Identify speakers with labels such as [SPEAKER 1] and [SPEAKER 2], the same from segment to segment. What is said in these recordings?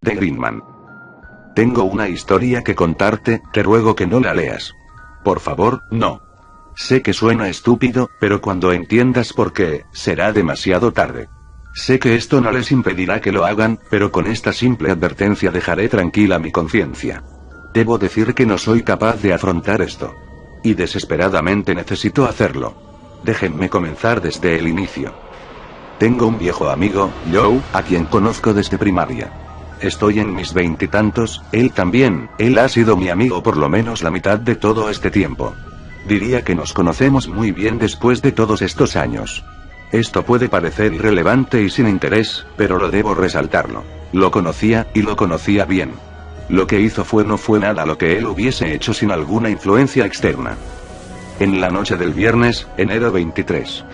[SPEAKER 1] de Greenman. Tengo una historia que contarte, te ruego que no la leas. Por favor, no. Sé que suena estúpido, pero cuando entiendas por qué, será demasiado tarde. Sé que esto no les impedirá que lo hagan, pero con esta simple advertencia dejaré tranquila mi conciencia. Debo decir que no soy capaz de afrontar esto. Y desesperadamente necesito hacerlo. Déjenme comenzar desde el inicio. Tengo un viejo amigo, Joe, a quien conozco desde primaria. Estoy en mis veintitantos, él también, él ha sido mi amigo por lo menos la mitad de todo este tiempo. Diría que nos conocemos muy bien después de todos estos años. Esto puede parecer irrelevante y sin interés, pero lo debo resaltarlo. Lo conocía, y lo conocía bien. Lo que hizo no fue nada lo que él hubiese hecho sin alguna influencia externa. En la noche del viernes, enero 23.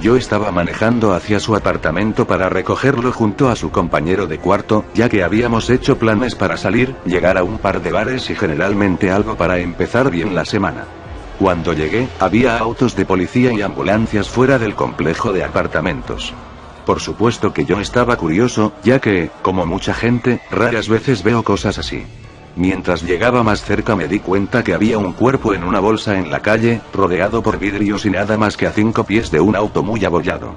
[SPEAKER 1] Yo estaba manejando hacia su apartamento para recogerlo junto a su compañero de cuarto, ya que habíamos hecho planes para salir, llegar a un par de bares y generalmente algo para empezar bien la semana. Cuando llegué, había autos de policía y ambulancias fuera del complejo de apartamentos. Por supuesto que yo estaba curioso, ya que, como mucha gente, raras veces veo cosas así. Mientras llegaba más cerca me di cuenta que había un cuerpo en una bolsa en la calle, rodeado por vidrios y nada más que a 5 pies de un auto muy abollado.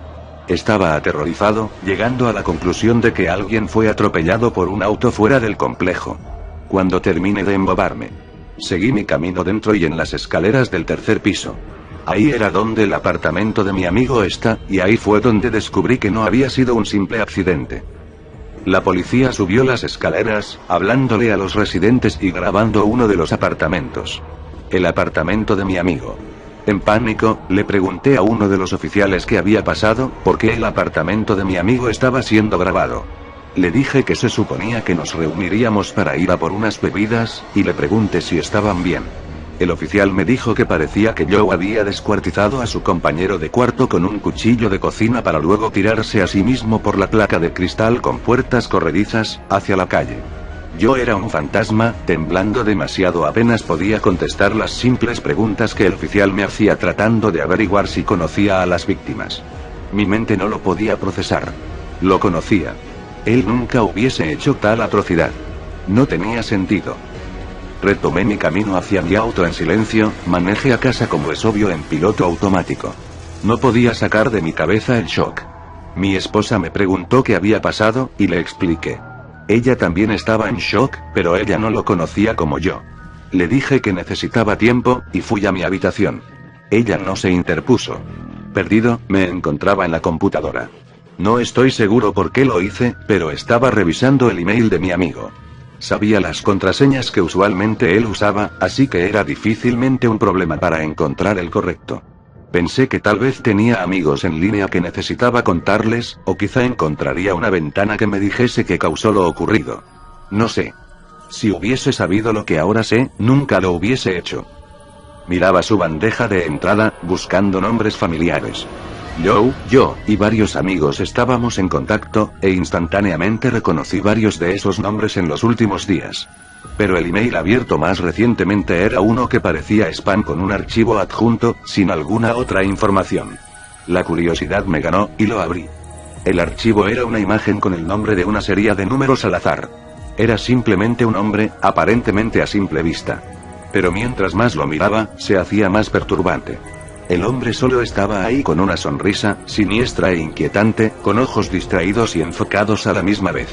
[SPEAKER 1] Estaba aterrorizado, llegando a la conclusión de que alguien fue atropellado por un auto fuera del complejo. Cuando terminé de embobarme, seguí mi camino dentro y en las escaleras del tercer piso. Ahí era donde el apartamento de mi amigo está, y ahí fue donde descubrí que no había sido un simple accidente. La policía subió las escaleras, hablándole a los residentes y grabando uno de los apartamentos. El apartamento de mi amigo. En pánico, le pregunté a uno de los oficiales qué había pasado, por qué el apartamento de mi amigo estaba siendo grabado. Le dije que se suponía que nos reuniríamos para ir a por unas bebidas, y le pregunté si estaban bien. El oficial me dijo que parecía que Joe había descuartizado a su compañero de cuarto con un cuchillo de cocina para luego tirarse a sí mismo por la placa de cristal con puertas corredizas, hacia la calle. Yo era un fantasma, temblando demasiado, apenas podía contestar las simples preguntas que el oficial me hacía tratando de averiguar si conocía a las víctimas. Mi mente no lo podía procesar. Lo conocía. Él nunca hubiese hecho tal atrocidad. No tenía sentido. Retomé mi camino hacia mi auto en silencio, manejé a casa como es obvio en piloto automático. No podía sacar de mi cabeza el shock. Mi esposa me preguntó qué había pasado, y le expliqué. Ella también estaba en shock, pero ella no lo conocía como yo. Le dije que necesitaba tiempo, y fui a mi habitación. Ella no se interpuso. Perdido, me encontraba en la computadora. No estoy seguro por qué lo hice, pero estaba revisando el email de mi amigo. Sabía las contraseñas que usualmente él usaba, así que era difícilmente un problema para encontrar el correcto. Pensé que tal vez tenía amigos en línea que necesitaba contarles, o quizá encontraría una ventana que me dijese qué causó lo ocurrido. No sé. Si hubiese sabido lo que ahora sé, nunca lo hubiese hecho. Miraba su bandeja de entrada, buscando nombres familiares. Joe, yo, y varios amigos estábamos en contacto, e instantáneamente reconocí varios de esos nombres en los últimos días. Pero el email abierto más recientemente era uno que parecía spam con un archivo adjunto, sin alguna otra información. La curiosidad me ganó, y lo abrí. El archivo era una imagen con el nombre de una serie de números al azar. Era simplemente un hombre, aparentemente a simple vista. Pero mientras más lo miraba, se hacía más perturbante. El hombre solo estaba ahí con una sonrisa, siniestra e inquietante, con ojos distraídos y enfocados a la misma vez.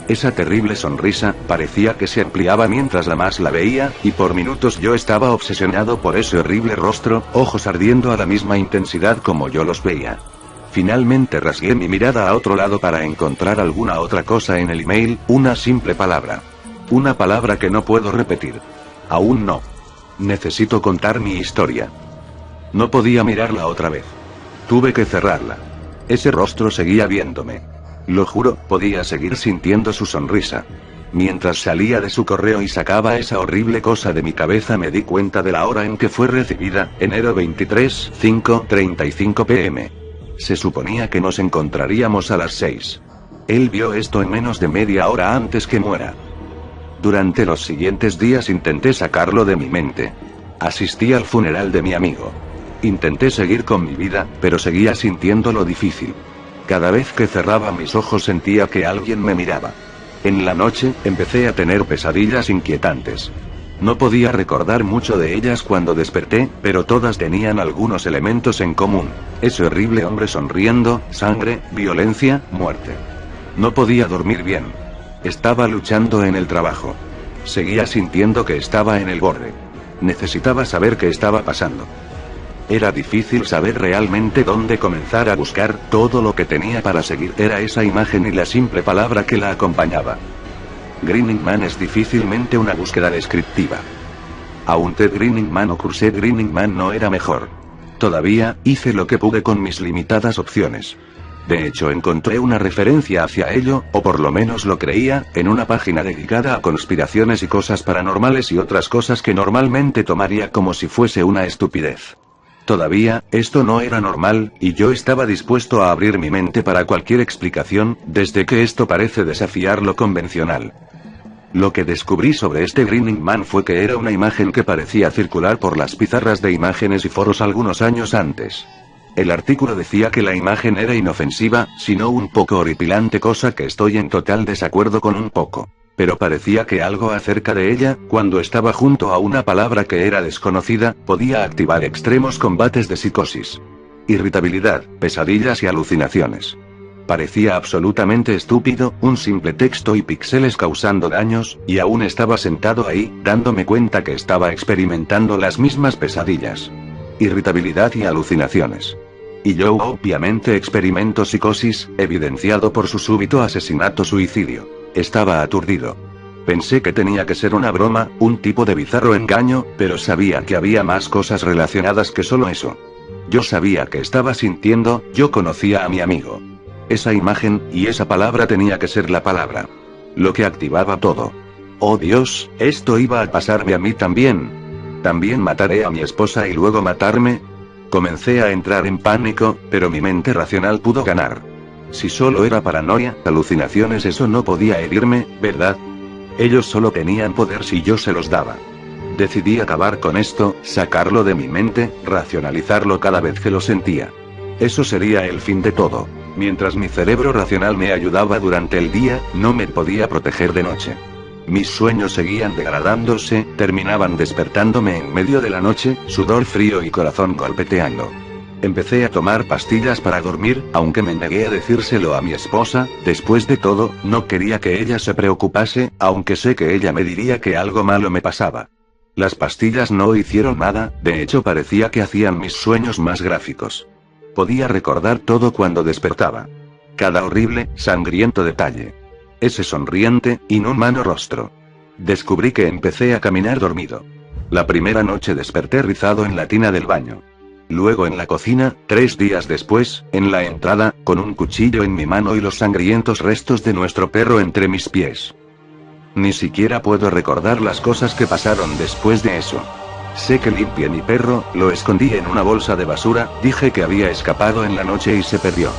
[SPEAKER 1] Esa terrible sonrisa, parecía que se ampliaba mientras más la veía, y por minutos yo estaba obsesionado por ese horrible rostro, ojos ardiendo a la misma intensidad como yo los veía. Finalmente rasgué mi mirada a otro lado para encontrar alguna otra cosa en el email, una simple palabra. Una palabra que no puedo repetir. Aún no. Necesito contar mi historia. No podía mirarla otra vez. Tuve que cerrarla. Ese rostro seguía viéndome. Lo juro, podía seguir sintiendo su sonrisa. Mientras salía de su correo y sacaba esa horrible cosa de mi cabeza me di cuenta de la hora en que fue recibida, enero 23, 5:35 p.m. Se suponía que nos encontraríamos a las 6. Él vio esto en menos de media hora antes que muera. Durante los siguientes días intenté sacarlo de mi mente. Asistí al funeral de mi amigo. Intenté seguir con mi vida, pero seguía sintiéndolo difícil. Cada vez que cerraba mis ojos sentía que alguien me miraba. En la noche, empecé a tener pesadillas inquietantes. No podía recordar mucho de ellas cuando desperté, pero todas tenían algunos elementos en común. Ese horrible hombre sonriendo, sangre, violencia, muerte. No podía dormir bien. Estaba luchando en el trabajo. Seguía sintiendo que estaba en el borde. Necesitaba saber qué estaba pasando. Era difícil saber realmente dónde comenzar a buscar. Todo lo que tenía para seguir era esa imagen y la simple palabra que la acompañaba. Grinning Man es difícilmente una búsqueda descriptiva. Aún Ted Grinning Man o Crusade Grinning Man no era mejor. Todavía, hice lo que pude con mis limitadas opciones. De hecho, encontré una referencia hacia ello, o por lo menos lo creía, en una página dedicada a conspiraciones y cosas paranormales y otras cosas que normalmente tomaría como si fuese una estupidez. Todavía, esto no era normal, y yo estaba dispuesto a abrir mi mente para cualquier explicación, desde que esto parece desafiar lo convencional. Lo que descubrí sobre este Grinning Man fue que era una imagen que parecía circular por las pizarras de imágenes y foros algunos años antes. El artículo decía que la imagen era inofensiva, sino un poco horripilante, cosa que estoy en total desacuerdo con un poco. Pero parecía que algo acerca de ella, cuando estaba junto a una palabra que era desconocida, podía activar extremos combates de psicosis, irritabilidad, pesadillas y alucinaciones. Parecía absolutamente estúpido, un simple texto y píxeles causando daños, y aún estaba sentado ahí, dándome cuenta que estaba experimentando las mismas pesadillas, irritabilidad y alucinaciones. Y yo obviamente experimento psicosis, evidenciado por su súbito asesinato-suicidio. Estaba aturdido. Pensé que tenía que ser una broma, un tipo de bizarro engaño, pero sabía que había más cosas relacionadas que solo eso. Yo sabía que estaba sintiendo, yo conocía a mi amigo. Esa imagen, y esa palabra tenía que ser la palabra. Lo que activaba todo. Oh Dios, esto iba a pasarme a mí también. ¿También mataré a mi esposa y luego matarme? Comencé a entrar en pánico, pero mi mente racional pudo ganar. Si solo era paranoia, alucinaciones, eso no podía herirme, ¿verdad? Ellos solo tenían poder si yo se los daba. Decidí acabar con esto, sacarlo de mi mente, racionalizarlo cada vez que lo sentía. Eso sería el fin de todo. Mientras mi cerebro racional me ayudaba durante el día, no me podía proteger de noche. Mis sueños seguían degradándose, terminaban despertándome en medio de la noche, sudor frío y corazón golpeteando. Empecé a tomar pastillas para dormir, aunque me negué a decírselo a mi esposa. Después de todo, no quería que ella se preocupase, aunque sé que ella me diría que algo malo me pasaba. Las pastillas no hicieron nada, de hecho parecía que hacían mis sueños más gráficos. Podía recordar todo cuando despertaba. Cada horrible, sangriento detalle. Ese sonriente, inhumano rostro. Descubrí que empecé a caminar dormido. La primera noche desperté rizado en la tina del baño. Luego en la cocina, 3 días después, en la entrada, con un cuchillo en mi mano y los sangrientos restos de nuestro perro entre mis pies. Ni siquiera puedo recordar las cosas que pasaron después de eso. Sé que limpié mi perro, lo escondí en una bolsa de basura, dije que había escapado en la noche y se perdió.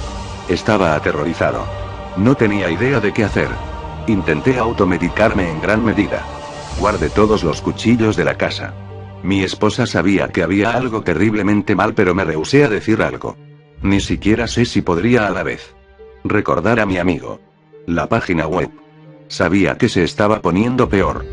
[SPEAKER 1] Estaba aterrorizado. No tenía idea de qué hacer. Intenté automedicarme en gran medida. Guardé todos los cuchillos de la casa. Mi esposa sabía que había algo terriblemente mal, pero me rehusé a decir algo. Ni siquiera sé si podría a la vez recordar a mi amigo. La página web. Sabía que se estaba poniendo peor.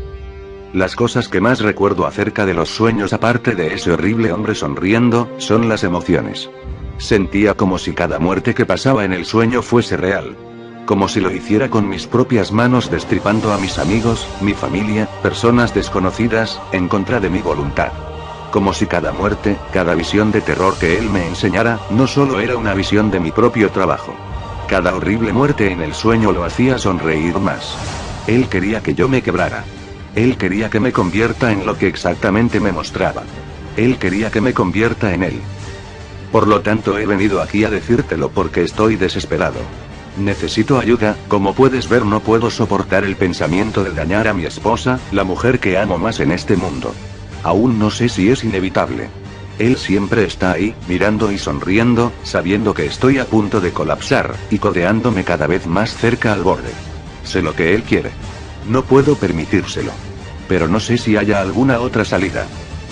[SPEAKER 1] Las cosas que más recuerdo acerca de los sueños, aparte de ese horrible hombre sonriendo, son las emociones. Sentía como si cada muerte que pasaba en el sueño fuese real. Como si lo hiciera con mis propias manos, destripando a mis amigos, mi familia, personas desconocidas, en contra de mi voluntad. Como si cada muerte, cada visión de terror que él me enseñara, no solo era una visión de mi propio trabajo. Cada horrible muerte en el sueño lo hacía sonreír más. Él quería que yo me quebrara. Él quería que me convierta en lo que exactamente me mostraba. Él quería que me convierta en él. Por lo tanto, he venido aquí a decírtelo porque estoy desesperado. Necesito ayuda. Como puedes ver, no puedo soportar el pensamiento de dañar a mi esposa, la mujer que amo más en este mundo. Aún no sé si es inevitable. Él siempre está ahí, mirando y sonriendo, sabiendo que estoy a punto de colapsar, y codeándome cada vez más cerca al borde. Sé lo que él quiere. No puedo permitírselo. Pero no sé si haya alguna otra salida.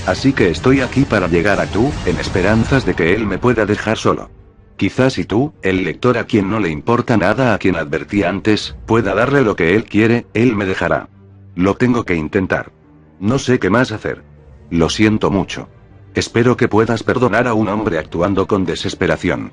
[SPEAKER 1] Así que estoy aquí para llegar a tú, en esperanzas de que él me pueda dejar solo. Quizás si tú, el lector a quien no le importa nada, a quien advertí antes, pueda darle lo que él quiere, él me dejará. Lo tengo que intentar. No sé qué más hacer. Lo siento mucho. Espero que puedas perdonar a un hombre actuando con desesperación.